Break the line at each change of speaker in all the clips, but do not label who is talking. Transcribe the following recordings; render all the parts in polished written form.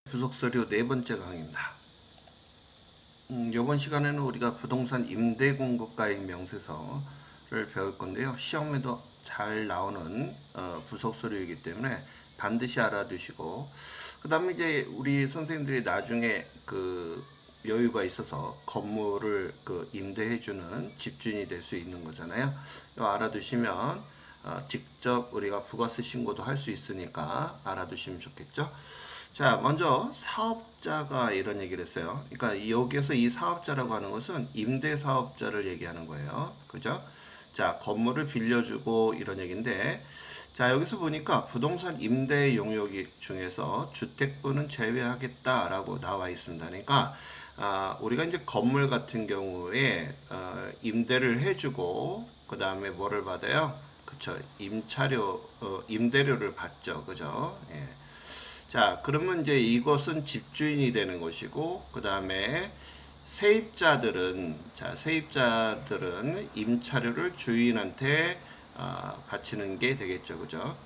부속서류 네 번째 강의입니다. 이번 시간에는 우리가 부동산 임대공급가액 명세서를 배울 건데요. 시험에도 잘 나오는 부속서류이기 때문에 반드시 알아두시고, 그 다음에 이제 우리 선생님들이 나중에 그 여유가 있어서 건물을 임대해주는 집주인이 될 수 있는 거잖아요. 이거 알아두시면 직접 우리가 부가세 신고도 할 수 있으니까 알아두시면 좋겠죠. 자, 먼저 사업자가 이런 얘기를 했어요. 그러니까 여기에서 이 사업자라고 하는 것은 임대사업자를 얘기하는 거예요. 그죠? 자, 건물을 빌려주고 이런 얘기인데, 자, 여기서 보니까 부동산 임대 용역 중에서 주택부는 제외하겠다라고 나와 있습니다. 그러니까 우리가 이제 건물 같은 경우에 임대를 해주고 그 다음에 뭐를 받아요? 그쵸? 임대료를 받죠. 그죠? 예. 자, 그러면 이제 이것은 집주인이 되는 것이고, 그 다음에 세입자들은 임차료를 주인한테 바치는 게 되겠죠. 그죠?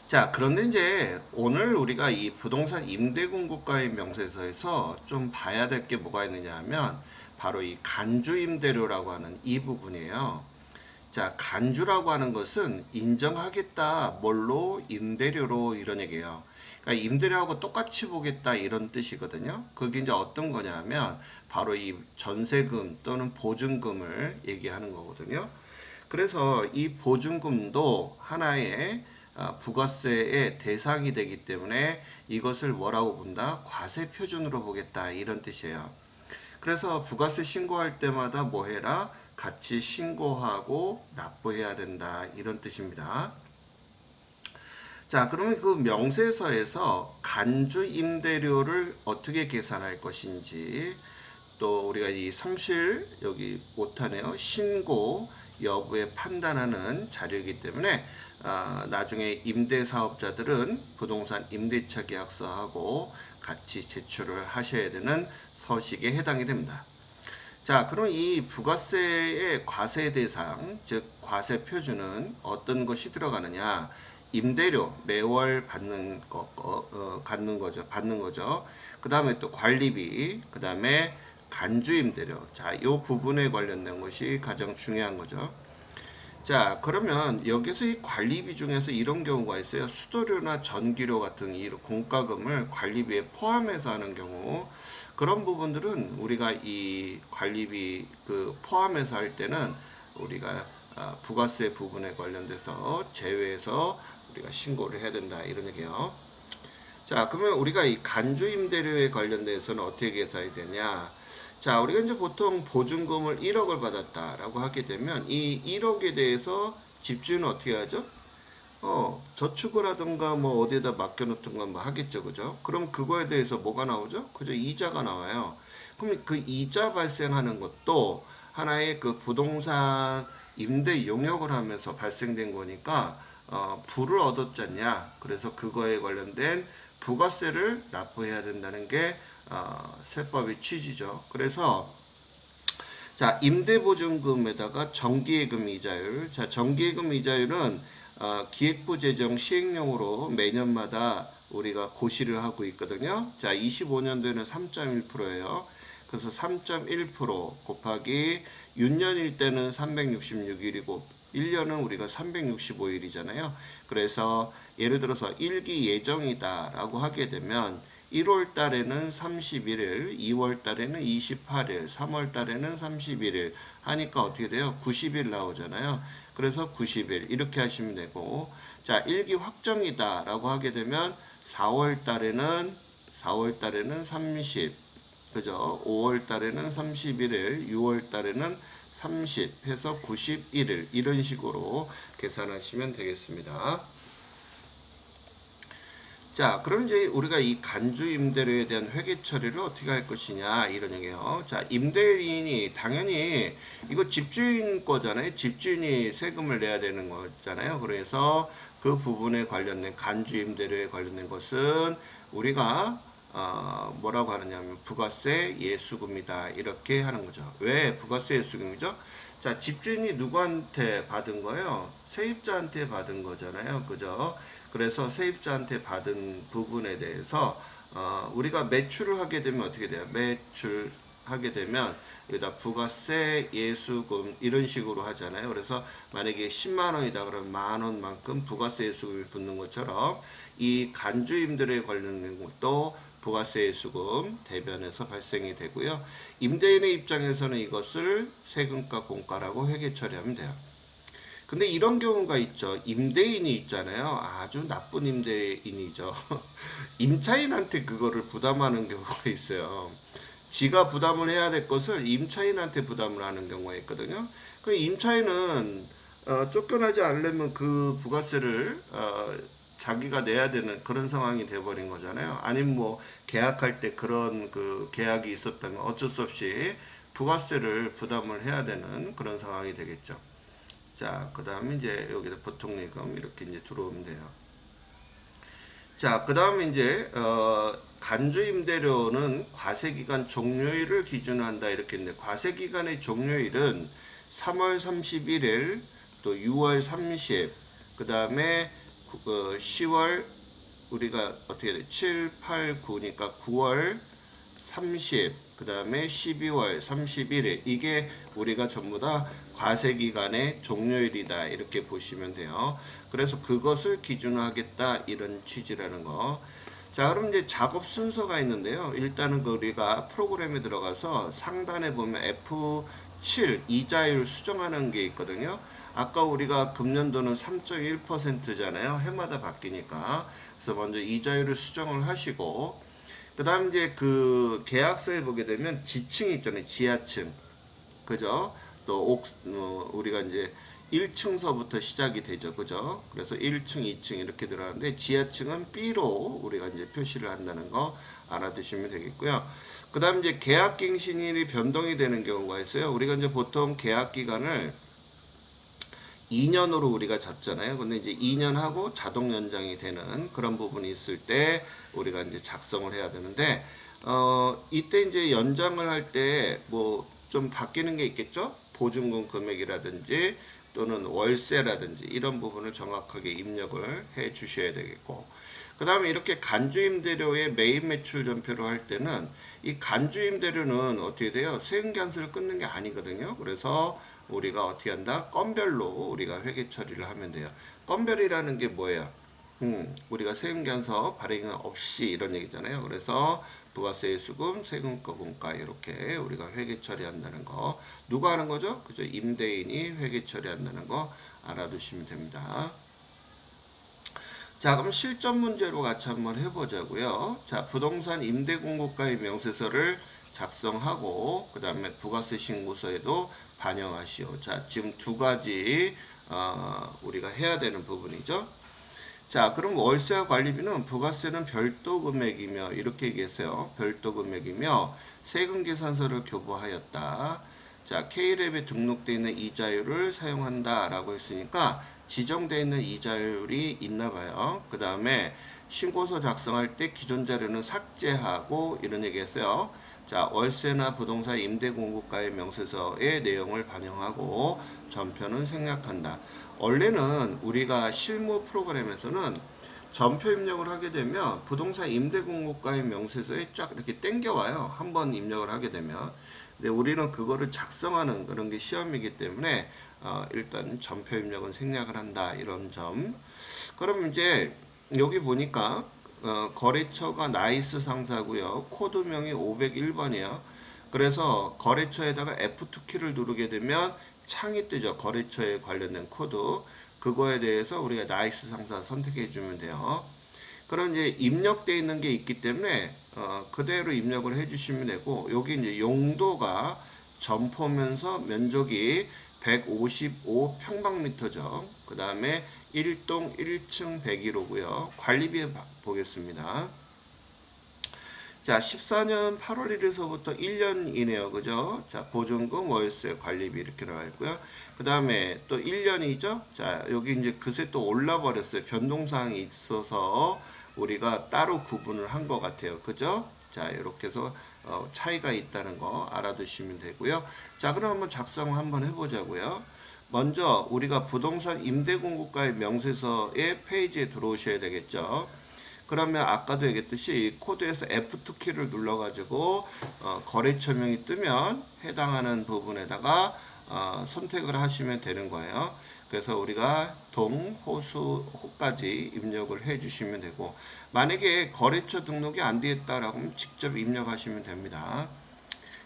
자, 그런데 이제 오늘 우리가 이 부동산 임대공급가액 명세서에서 좀 봐야 될 게 뭐가 있느냐 하면 바로 이 간주임대료라고 하는 이 부분이에요. 자, 간주라고 하는 것은 인정하겠다, 뭘로? 임대료로, 이런 얘기예요. 그러니까 임대료하고 똑같이 보겠다 이런 뜻이거든요. 그게 이제 어떤 거냐면 바로 이 전세금 또는 보증금을 얘기하는 거거든요. 그래서 이 보증금도 하나의 부가세의 대상이 되기 때문에 이것을 뭐라고 본다? 과세 표준으로 보겠다 이런 뜻이에요. 그래서 부가세 신고할 때마다 뭐 해라? 같이 신고하고 납부해야 된다 이런 뜻입니다. 자, 그러면 그 명세서에서 간주 임대료를 어떻게 계산할 것인지, 또 우리가 이 성실 여기 못하네요. 신고 여부에 판단하는 자료이기 때문에 나중에 임대사업자들은 부동산 임대차 계약서하고 같이 제출을 하셔야 되는 서식에 해당이 됩니다. 자, 그럼 이 부가세의 과세 대상, 즉 과세 표준은 어떤 것이 들어가느냐? 임대료 매월 받는 거죠. 그 다음에 또 관리비, 그 다음에 간주 임대료. 자, 이 부분에 관련된 것이 가장 중요한 거죠. 자, 그러면 여기서 이 관리비 중에서 이런 경우가 있어요. 수도료나 전기료 같은 이 공과금을 관리비에 포함해서 하는 경우, 그런 부분들은 우리가 이 관리비 포함해서 할 때는 우리가 부가세 부분에 관련돼서 제외해서 우리가 신고를 해야 된다 이런 얘기예요. 자, 그러면 우리가 이 간주 임대료에 관련돼서는 어떻게 계산이 되냐? 자, 우리가 이제 보통 보증금을 1억을 받았다라고 하게 되면 이 1억에 대해서 집주인은 어떻게 하죠? 저축을 하든가 뭐 어디에다 맡겨놓든가 뭐 하겠죠. 그죠? 그럼 그거에 대해서 뭐가 나오죠? 그죠? 이자가 나와요. 그럼 그 이자 발생하는 것도 하나의 그 부동산 임대 용역을 하면서 발생된 거니까 부를 얻었잖냐. 그래서 그거에 관련된 부가세를 납부해야 된다는 게 세법의 취지죠. 그래서 자, 임대보증금에다가 정기예금 이자율. 자, 정기예금 이자율은 기획부 재정 시행령으로 매년마다 우리가 고시를 하고 있거든요. 자, 25년도에는 3.1%예요. 그래서 3.1% 곱하기 6년일 때는 366일이고 1년은 우리가 365일이잖아요. 그래서 예를 들어서 1기 예정이다라고 하게 되면 1월 달에는 31일, 2월 달에는 28일, 3월 달에는 31일 하니까 어떻게 돼요? 90일 나오잖아요. 그래서 90일 이렇게 하시면 되고, 자, 1기 확정이다 라고 하게 되면 4월 달에는 30, 그죠? 5월 달에는 31일, 6월 달에는 30 해서 91일 이런 식으로 계산하시면 되겠습니다. 자, 그럼 이제 우리가 이 간주 임대료에 대한 회계 처리를 어떻게 할 것이냐 이런 얘기예요. 자, 임대인이 당연히 이거 집주인 거잖아요. 집주인이 세금을 내야 되는 거잖아요. 그래서 그 부분에 관련된 간주 임대료에 관련된 것은 우리가 뭐라고 하느냐면 부가세 예수금이다 이렇게 하는 거죠. 왜 부가세 예수금이죠? 자, 집주인이 누구한테 받은 거예요? 세입자한테 받은 거잖아요. 그죠? 그래서 세입자한테 받은 부분에 대해서 우리가 매출을 하게 되면 어떻게 돼요? 매출하게 되면 여기다 부가세, 예수금 이런 식으로 하잖아요. 그래서 만약에 10만 원이다 그러면 만 원만큼 부가세 예수금이 붙는 것처럼 이 간주임들에 관련된 것도 부가세 예수금 대변에서 발생이 되고요. 임대인의 입장에서는 이것을 세금과 공과라고 회계 처리하면 돼요. 근데 이런 경우가 있죠. 임대인이 있잖아요. 아주 나쁜 임대인이죠. 임차인한테 그거를 부담하는 경우가 있어요. 지가 부담을 해야 될 것을 임차인한테 부담을 하는 경우가 있거든요. 그 임차인은 쫓겨나지 않으려면 그 부가세를 자기가 내야 되는 그런 상황이 돼버린 거잖아요. 아니면 뭐 계약할 때 그런 그 계약이 있었다면 어쩔 수 없이 부가세를 부담을 해야 되는 그런 상황이 되겠죠. 자, 그 다음에 이제 여기다 보통예금 이렇게 이제 들어오면 돼요. 자, 그 다음에 이제, 간주임대료는 과세기간 종료일을 기준으로 한다. 이렇게 했는데, 과세기간의 종료일은 3월 31일, 또 6월 30, 그 다음에 10월, 우리가 어떻게 돼? 7, 8, 9니까 9월 30, 그 다음에 12월 31일. 이게 우리가 전부 다 과세기간의 종료일이다. 이렇게 보시면 돼요. 그래서 그것을 기준으로 하겠다. 이런 취지라는 거. 자, 그럼 이제 작업 순서가 있는데요. 일단은 그 우리가 프로그램에 들어가서 상단에 보면 F7 이자율 수정하는 게 있거든요. 아까 우리가 금년도는 3.1%잖아요. 해마다 바뀌니까. 그래서 먼저 이자율을 수정을 하시고, 그 다음 이제 그 계약서에 보게 되면 지층이 있잖아요. 지하층. 그죠? 또 우리가 이제 1층서부터 시작이 되죠. 그죠? 그래서 1층, 2층 이렇게 들어가는데 지하층은 B로 우리가 이제 표시를 한다는 거 알아두시면 되겠고요. 그 다음 이제 계약갱신일이 변동이 되는 경우가 있어요. 우리가 이제 보통 계약 기간을 2년으로 우리가 잡잖아요. 근데 이제 2년 하고 자동 연장이 되는 그런 부분이 있을 때 우리가 이제 작성을 해야 되는데, 이때 이제 연장을 할 때 뭐 좀 바뀌는 게 있겠죠? 보증금 금액이라든지 또는 월세라든지 이런 부분을 정확하게 입력을 해 주셔야 되겠고, 그 다음에 이렇게 간주임대료의 매입 매출 전표를 할 때는 이 간주임대료는 어떻게 돼요? 세금관수를 끊는 게 아니거든요. 그래서 우리가 어떻게 한다? 건별로 우리가 회계 처리를 하면 돼요. 건별이라는 게 뭐예요? 우리가 세금관서 발행 없이 이런 얘기잖아요. 그래서 부가세 수금, 세금과 공과 이렇게 우리가 회계 처리한다는 거. 누가 하는 거죠? 그죠? 임대인이 회계 처리한다는 거 알아두시면 됩니다. 자, 그럼 실전 문제로 같이 한번 해보자고요. 자, 부동산 임대공고가의 명세서를 작성하고 그 다음에 부가세 신고서에도 반영하시오. 자, 지금 두 가지 우리가 해야 되는 부분이죠. 자, 그럼 월세와 관리비는 부가세는 별도 금액이며 이렇게 얘기했어요. 별도 금액이며 세금 계산서를 교부하였다. 자, K랩에 등록되어 있는 이자율을 사용한다 라고 했으니까 지정되어 있는 이자율이 있나 봐요. 그 다음에 신고서 작성할 때 기존 자료는 삭제하고 이런 얘기 했어요. 자, 월세나 부동산 임대공고가의 명세서의 내용을 반영하고 전표는 생략한다. 원래는 우리가 실무 프로그램에서는 전표 입력을 하게 되면 부동산 임대공고가의 명세서에 쫙 이렇게 땡겨와요. 한번 입력을 하게 되면. 근데 우리는 그거를 작성하는 그런 게 시험이기 때문에 일단 전표 입력은 생략을 한다. 이런 점. 그럼 이제 여기 보니까 거래처가 나이스 상사고요. 코드명이 501번이에요. 그래서 거래처에다가 F2키를 누르게 되면 창이 뜨죠. 거래처에 관련된 코드. 그거에 대해서 우리가 나이스 상사 선택해 주면 돼요. 그럼 이제 입력되어 있는 게 있기 때문에 그대로 입력을 해주시면 되고, 여기 이제 용도가 점포면서 면적이 155평방미터죠. 그 다음에 1동 1층 101호고요. 관리비 보겠습니다. 자, 14년 8월 1일서부터 1년이네요. 그죠? 자, 보증금, 월세, 관리비 이렇게 나와 있고요. 그 다음에 또 1년이죠? 자, 여기 이제 그새 또 올라 버렸어요. 변동사항이 있어서 우리가 따로 구분을 한 것 같아요. 그죠? 자, 이렇게 해서 차이가 있다는 거 알아두시면 되고요. 자, 그럼 한번 작성 한번 해보자고요. 먼저 우리가 부동산 임대공고가의 명세서의 페이지에 들어오셔야 되겠죠. 그러면 아까도 얘기했듯이 코드에서 F2 키를 눌러가지고 거래처명이 뜨면 해당하는 부분에다가 선택을 하시면 되는 거예요. 그래서 우리가 동, 호수, 호까지 입력을 해 주시면 되고, 만약에 거래처 등록이 안 되어 있다라고 하면 직접 입력하시면 됩니다.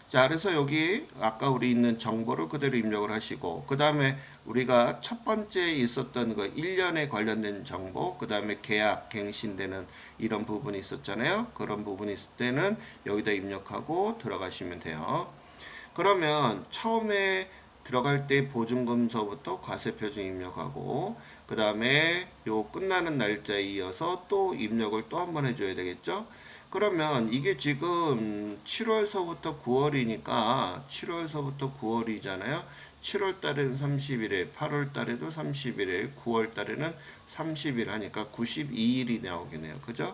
자, 그래서 여기 아까 우리 있는 정보를 그대로 입력을 하시고, 그 다음에 우리가 첫 번째 있었던 그 1년에 관련된 정보, 그 다음에 계약, 갱신되는 이런 부분이 있었잖아요. 그런 부분이 있을 때는 여기다 입력하고 들어가시면 돼요. 그러면 처음에 들어갈 때 보증금서부터 과세표준 입력하고, 그 다음에 요 끝나는 날짜에 이어서 또 입력을 또 한 번 해줘야 되겠죠. 그러면 이게 지금 7월서부터 9월이니까 7월서부터 9월이잖아요. 7월 달에는 30일에, 8월 달에도 30일에, 9월 달에는 30일 하니까 92일이 나오겠네요. 그죠?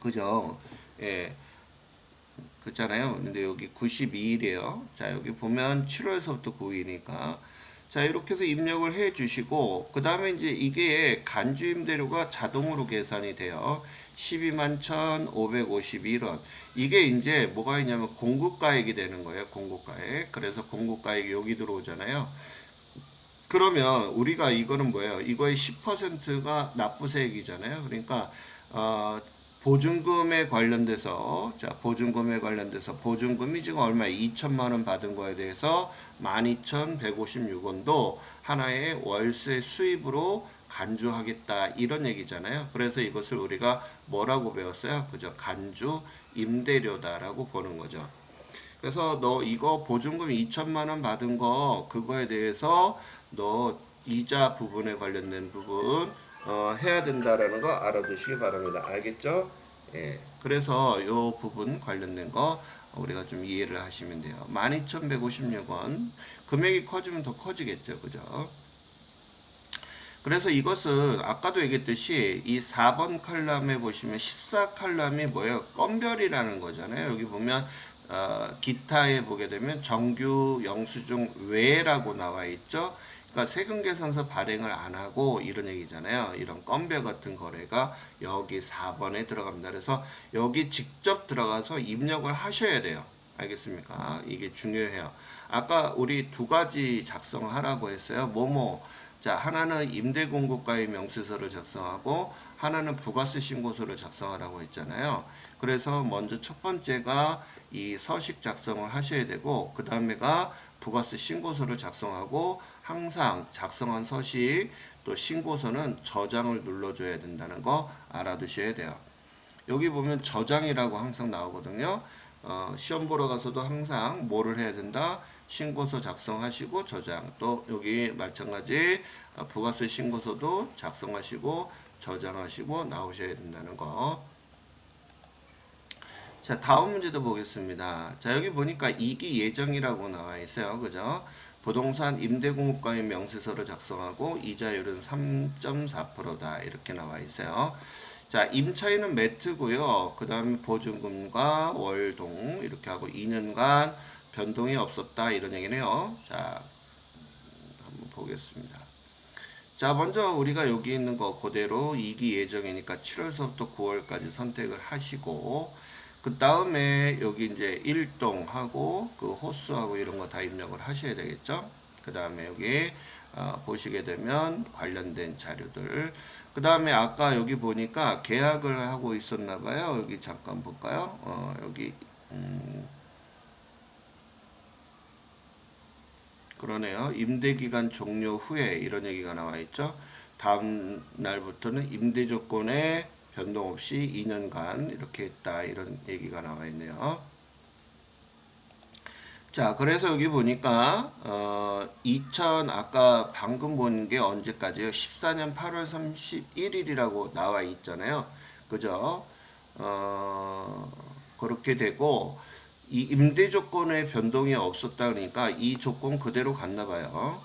그죠? 예. 그렇잖아요. 근데 여기 92일이에요. 자, 여기 보면 7월서부터 9일이니까. 자, 이렇게 해서 입력을 해 주시고, 그 다음에 이제 이게 간주 임대료가 자동으로 계산이 돼요. 12만 1,551원. 이게 이제 뭐가 있냐면 공급가액이 되는 거예요. 공급가액. 그래서 공급가액이 여기 들어오잖아요. 그러면 우리가 이거는 뭐예요? 이거의 10%가 납부세액이잖아요. 그러니까 보증금에 관련돼서 보증금에 관련돼서 보증금이 지금 얼마 2천만 원 받은 거에 대해서 12,156원도 하나의 월세 수입으로 간주하겠다 이런 얘기잖아요. 그래서 이것을 우리가 뭐라고 배웠어요? 그죠? 간주 임대료다라고 보는 거죠. 그래서 너 이거 보증금 2천만 원 받은 거 그거에 대해서 너 이자 부분에 관련된 부분 해야 된다라는 거 알아두시기 바랍니다. 알겠죠? 예. 그래서 요 부분 관련된 거 우리가 좀 이해를 하시면 돼요. 12,156원. 금액이 커지면 더 커지겠죠. 그죠? 그래서 이것은 아까도 얘기했듯이 이 4번 칼럼에 보시면 14 칼럼이 뭐예요? 건별이라는 거잖아요. 여기 보면 기타에 보게 되면 정규 영수증 외라고 나와 있죠. 그러니까 세금계산서 발행을 안 하고 이런 얘기잖아요. 이런 건별 같은 거래가 여기 4번에 들어갑니다. 그래서 여기 직접 들어가서 입력을 하셔야 돼요. 알겠습니까? 이게 중요해요. 아까 우리 두 가지 작성하라고 했어요. 뭐뭐. 자, 하나는 임대공고가의 명세서를 작성하고 하나는 부가세 신고서를 작성하라고 했잖아요. 그래서 먼저 첫 번째가 이 서식 작성을 하셔야 되고 그 다음에가 부가세 신고서를 작성하고 항상 작성한 서식 또 신고서는 저장을 눌러줘야 된다는 거 알아두셔야 돼요. 여기 보면 저장이라고 항상 나오거든요. 시험 보러 가서도 항상 뭐를 해야 된다? 신고서 작성하시고 저장. 또 여기 마찬가지 부가세 신고서도 작성하시고 저장하시고 나오셔야 된다는 거. 자, 다음 문제도 보겠습니다. 자, 여기 보니까 이기 예정이라고 나와 있어요. 그죠? 부동산 임대공급가의 명세서를 작성하고 이자율은 3.4%다. 이렇게 나와 있어요. 자, 임차인은 매트고요. 그 다음에 보증금과 월동 이렇게 하고 2년간 변동이 없었다. 이런 얘기네요. 자, 한번 보겠습니다. 자, 먼저 우리가 여기 있는 거 그대로 2기 예정이니까 7월서부터 9월까지 선택을 하시고 그 다음에 여기 이제 일동하고 그 호수하고 이런 거 다 입력을 하셔야 되겠죠. 그 다음에 여기 보시게 되면 관련된 자료들. 그 다음에 아까 여기 보니까 계약을 하고 있었나 봐요. 여기 잠깐 볼까요? 여기 그러네요. 임대기간 종료 후에 이런 얘기가 나와 있죠. 다음 날부터는 임대 조건에 변동 없이 2년간 이렇게 했다. 이런 얘기가 나와 있네요. 자, 그래서 여기 보니까 2000 아까 방금 본 게 언제까지요? 14년 8월 31일이라고 나와 있잖아요. 그죠? 그렇게 되고 이 임대 조건의 변동이 없었다 그러니까 이 조건 그대로 갔나 봐요.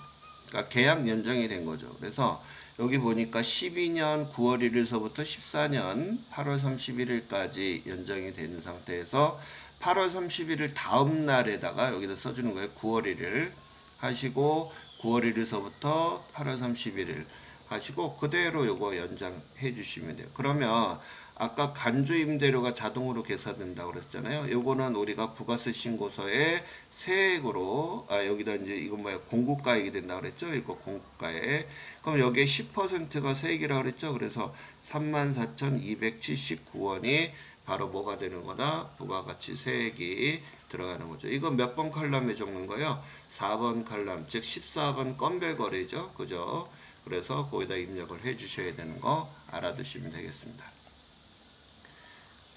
그러니까 계약 연장이 된 거죠. 그래서 여기 보니까 12년 9월 1일서부터 14년 8월 31일까지 연장이 되는 상태에서 8월 31일 다음 날에다가 여기다 써주는 거예요. 9월 1일 하시고 9월 1일서부터 8월 31일 하시고 그대로 요거 연장해 주시면 돼요. 그러면 아까 간주 임대료가 자동으로 계산된다고 그랬잖아요. 요거는 우리가 부가세 신고서에 세액으로 여기다 이제 이건 뭐야 공고가액이 된다고 그랬죠. 이거 공고가액. 그럼 여기에 10%가 세액이라고 그랬죠. 그래서 34,279원이 바로 뭐가 되는 거다? 부가가치세액이 들어가는 거죠. 이거 몇 번 칼럼에 적는 거예요? 4번 칼럼, 즉 14번 건배 거래죠. 그죠? 그래서 거기다 입력을 해 주셔야 되는 거 알아두시면 되겠습니다.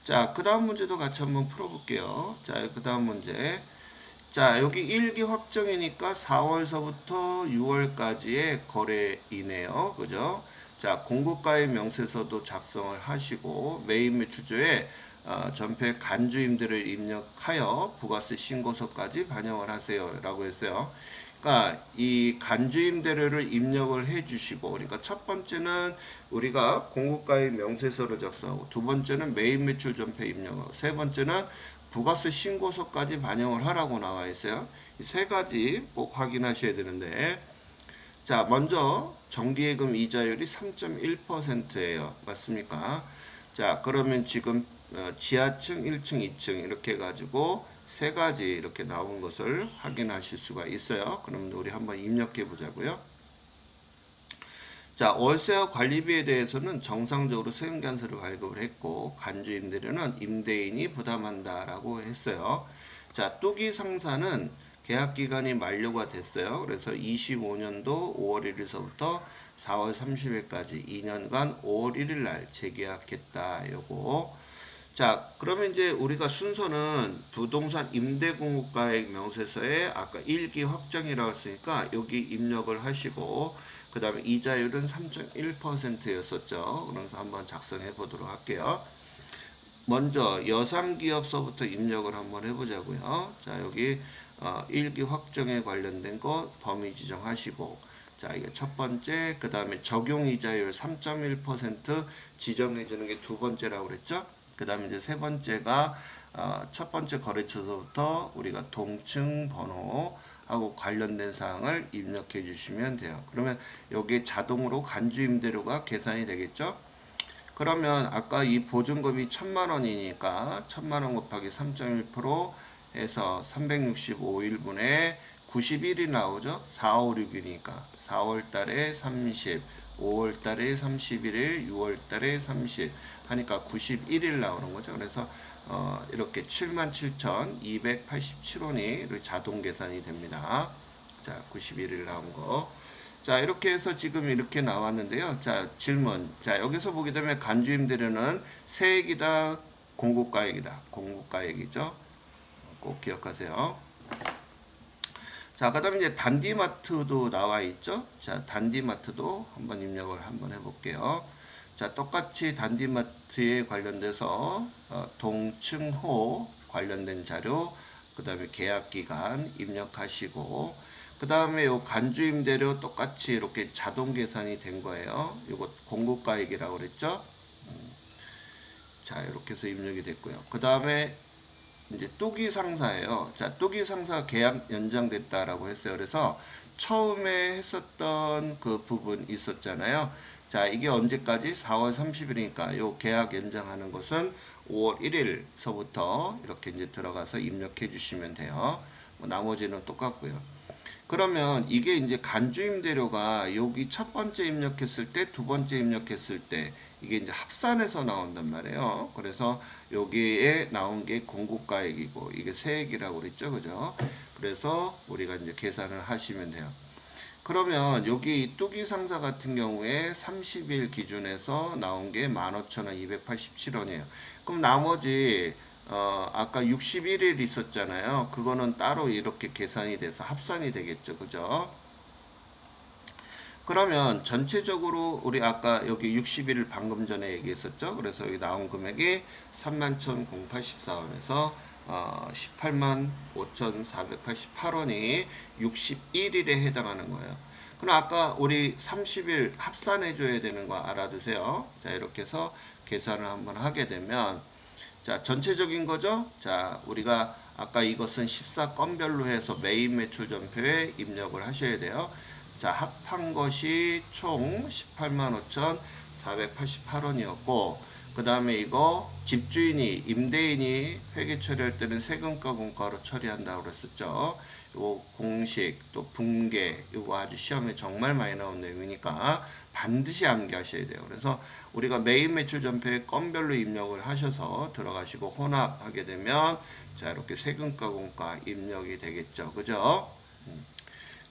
자, 그 다음 문제도 같이 한번 풀어볼게요. 자, 그 다음 문제. 자, 여기 일기 확정이니까 4월서부터 6월까지의 거래이네요. 그죠? 자, 공고가의 명세서도 작성을 하시고 매입 매출조에 전체 간주임들을 입력하여 부가세 신고서까지 반영을 하세요. 라고 했어요. 그러니까 이 간주임대료를 입력을 해 주시고, 그러니까 첫 번째는 우리가 공고가의 명세서를 작성하고, 두 번째는 매입 매출 전폐 입력하고, 세 번째는 부가세 신고서까지 반영을 하라고 나와 있어요. 이 세 가지 꼭 확인하셔야 되는데, 자, 먼저 정기예금 이자율이 3.1%예요. 맞습니까? 자, 그러면 지금 지하층, 1층, 2층 이렇게 해가지고 세 가지 이렇게 나온 것을 확인하실 수가 있어요. 그럼 우리 한번 입력해 보자고요. 자, 월세와 관리비에 대해서는 정상적으로 세금관세를 발급을 했고 간주 임대료는 임대인이 부담한다라고 했어요. 자, 뚜기 상사는 계약 기간이 만료가 됐어요. 그래서 25년도 5월 1일서부터 4월 30일까지 2년간 5월 1일 날 재계약했다. 요거. 자, 그러면 이제 우리가 순서는 부동산 임대공고가액 명세서에 아까 일기 확정이라고 했으니까 여기 입력을 하시고 그 다음에 이자율은 3.1%였었죠. 그래서 한번 작성해 보도록 할게요. 먼저 여상기업서부터 입력을 한번 해보자고요. 자, 여기 일기 확정에 관련된 거 범위 지정하시고 자, 이게 첫 번째, 그 다음에 적용이자율 3.1% 지정해 주는 게 두 번째라고 그랬죠. 그 다음에 이제 세 번째가 첫 번째 거래처서부터 우리가 동층 번호하고 관련된 사항을 입력해 주시면 돼요. 그러면 여기에 자동으로 간주임대료가 계산이 되겠죠. 그러면 아까 이 보증금이 1,000만 원이니까 1,000만 원 곱하기 3.1% 해서 365일분에 91이 나오죠. 4, 5, 6이니까 4월 달에 30, 5월 달에 31일, 6월 달에 30 하니까 91일 나오는 거죠. 그래서 이렇게 77,287원이 자동 계산이 됩니다. 자, 91일 나온 거. 자, 이렇게 해서 지금 이렇게 나왔는데요. 자, 질문. 자, 여기서 보게 되면 간주임대료는 세액이다, 공고가액이다. 공고가액이죠. 꼭 기억하세요. 자, 그 다음에 이제 단디마트도 나와 있죠. 자, 단디마트도 한번 입력을 한번 해볼게요. 자, 똑같이 단디마트에 관련돼서 동층호 관련된 자료, 그 다음에 계약기간 입력하시고, 그 다음에 요 간주임대료 똑같이 이렇게 자동 계산이 된 거예요. 요거 공고가액이라고 그랬죠. 자, 이렇게 해서 입력이 됐고요. 그 다음에 이제 뚜기 상사예요. 자, 뚜기 상사 계약 연장됐다라고 했어요. 그래서 처음에 했었던 그 부분 있었잖아요. 자, 이게 언제까지? 4월 30일이니까 요 계약 연장하는 것은 5월 1일서부터 이렇게 이제 들어가서 입력해 주시면 돼요. 뭐 나머지는 똑같고요. 그러면 이게 이제 간주임대료가 여기 첫 번째 입력했을 때, 두 번째 입력했을 때 이게 이제 합산해서 나온단 말이에요. 그래서 여기에 나온 게 공고가액이고 이게 세액이라고 그랬죠, 그죠? 그래서 우리가 이제 계산을 하시면 돼요. 그러면 여기 뚜기 상사 같은 경우에 30일 기준에서 나온 게 15,287원이에요. 그럼 나머지 아까 61일 있었잖아요. 그거는 따로 이렇게 계산이 돼서 합산이 되겠죠. 그죠? 그러면 전체적으로 우리 아까 여기 61일 방금 전에 얘기했었죠. 그래서 여기 나온 금액이 31,084원에서 185,488원이 61일에 해당하는 거예요. 그럼 아까 우리 30일 합산해 줘야 되는 거 알아두세요. 자, 이렇게 해서 계산을 한번 하게 되면 자, 전체적인 거죠. 자, 우리가 아까 이것은 14건별로 해서 매입 매출 전표에 입력을 하셔야 돼요. 자, 합한 것이 총 185,488원이었고, 그 다음에 이거 집주인이, 임대인이 회계 처리할 때는 세금과 공과로 처리한다고 그랬었죠. 요 공식, 또 분계, 이거 아주 시험에 정말 많이 나온 내용이니까 반드시 암기하셔야 돼요. 그래서 우리가 메인 매출 전표에 건별로 입력을 하셔서 들어가시고 혼합하게 되면 자, 이렇게 세금과 공과 입력이 되겠죠. 그죠?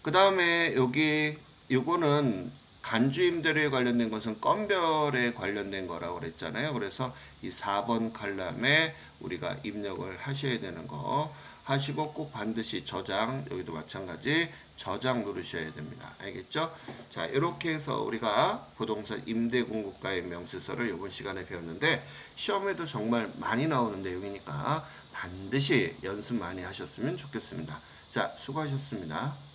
그 다음에 여기 요거는 간주임대료에 관련된 것은 건별에 관련된 거라고 그랬잖아요. 그래서 이 4번 칼럼에 우리가 입력을 하셔야 되는 거 하시고 꼭 반드시 저장, 여기도 마찬가지 저장 누르셔야 됩니다. 알겠죠? 자, 이렇게 해서 우리가 부동산 임대공급가의 명세서를 이번 시간에 배웠는데 시험에도 정말 많이 나오는 내용이니까 반드시 연습 많이 하셨으면 좋겠습니다. 자, 수고하셨습니다.